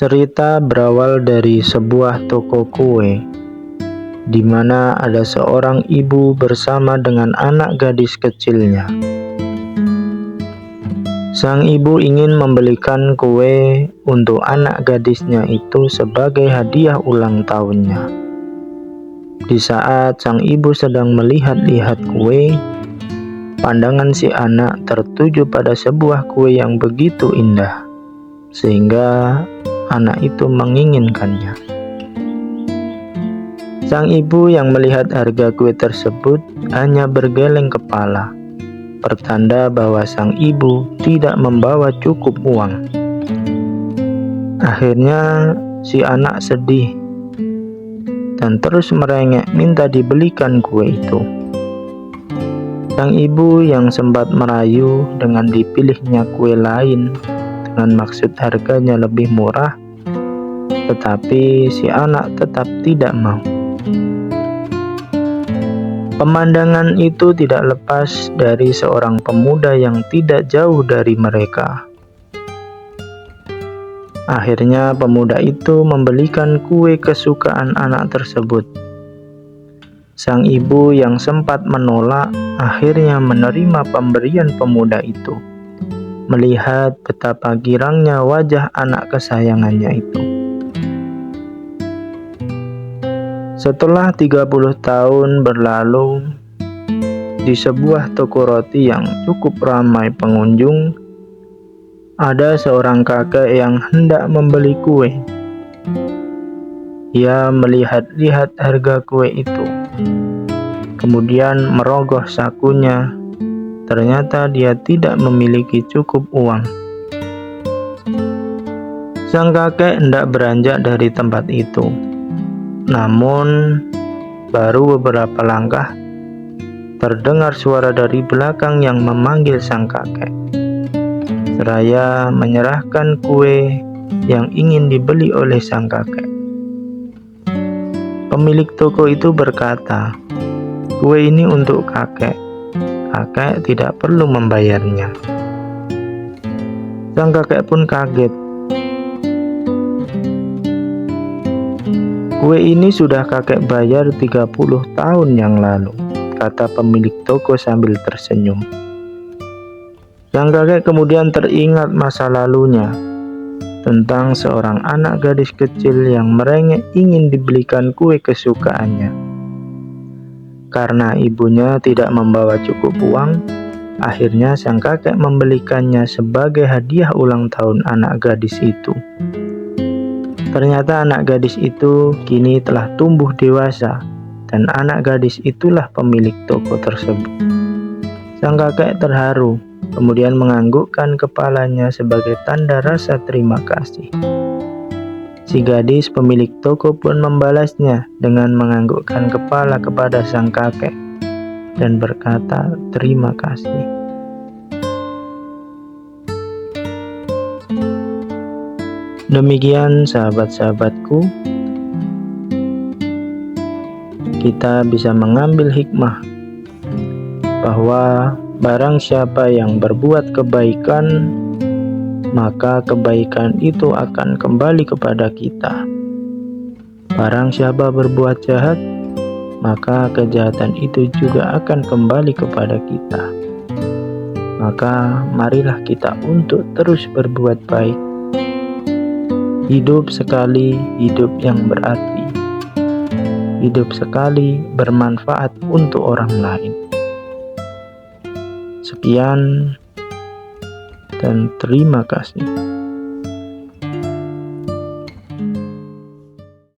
Cerita berawal dari sebuah toko kue, di mana ada seorang ibu bersama dengan anak gadis kecilnya. Sang ibu ingin membelikan kue untuk anak gadisnya itu sebagai hadiah ulang tahunnya. Di saat sang ibu sedang melihat-lihat kue, pandangan si anak tertuju pada sebuah kue yang begitu indah, sehingga anak itu menginginkannya. Sang ibu yang melihat harga kue tersebut hanya bergeleng kepala, pertanda bahwa sang ibu tidak membawa cukup uang. Akhirnya si anak sedih dan terus merengek minta dibelikan kue itu. Sang ibu yang sempat merayu dengan dipilihnya kue lain dengan maksud harganya lebih murah, tetapi si anak tetap tidak mau. Pemandangan itu tidak lepas dari seorang pemuda yang tidak jauh dari mereka. Akhirnya pemuda itu membelikan kue kesukaan anak tersebut. Sang ibu yang sempat menolak akhirnya menerima pemberian pemuda itu, melihat betapa girangnya wajah anak kesayangannya itu. Setelah 30 tahun berlalu, di sebuah toko roti yang cukup ramai pengunjung, ada seorang kakek yang hendak membeli kue. Ia melihat-lihat harga kue itu, kemudian merogoh sakunya. Ternyata dia tidak memiliki cukup uang. Sang kakek hendak beranjak dari tempat itu. Namun, baru beberapa langkah, terdengar suara dari belakang yang memanggil sang kakek, seraya menyerahkan kue yang ingin dibeli oleh sang kakek. Pemilik toko itu berkata, "Kue ini untuk kakek. Kakek tidak perlu membayarnya." Sang kakek pun kaget. "Kue ini sudah kakek bayar 30 tahun yang lalu," kata pemilik toko sambil tersenyum. Sang kakek kemudian teringat masa lalunya, tentang seorang anak gadis kecil yang merengek ingin dibelikan kue kesukaannya. Karena ibunya tidak membawa cukup uang, akhirnya sang kakek membelikannya sebagai hadiah ulang tahun anak gadis itu. Ternyata anak gadis itu kini telah tumbuh dewasa, dan anak gadis itulah pemilik toko tersebut. Sang kakek terharu, kemudian menganggukkan kepalanya sebagai tanda rasa terima kasih. Si gadis pemilik toko pun membalasnya dengan menganggukkan kepala kepada sang kakek dan berkata, "Terima kasih." Demikian sahabat-sahabatku, kita bisa mengambil hikmah bahwa barang siapa yang berbuat kebaikan, maka kebaikan itu akan kembali kepada kita. Barang siapa berbuat jahat, maka kejahatan itu juga akan kembali kepada kita. Maka marilah kita untuk terus berbuat baik. Hidup sekali, hidup yang berarti. Hidup sekali bermanfaat untuk orang lain. Sekian dan terima kasih.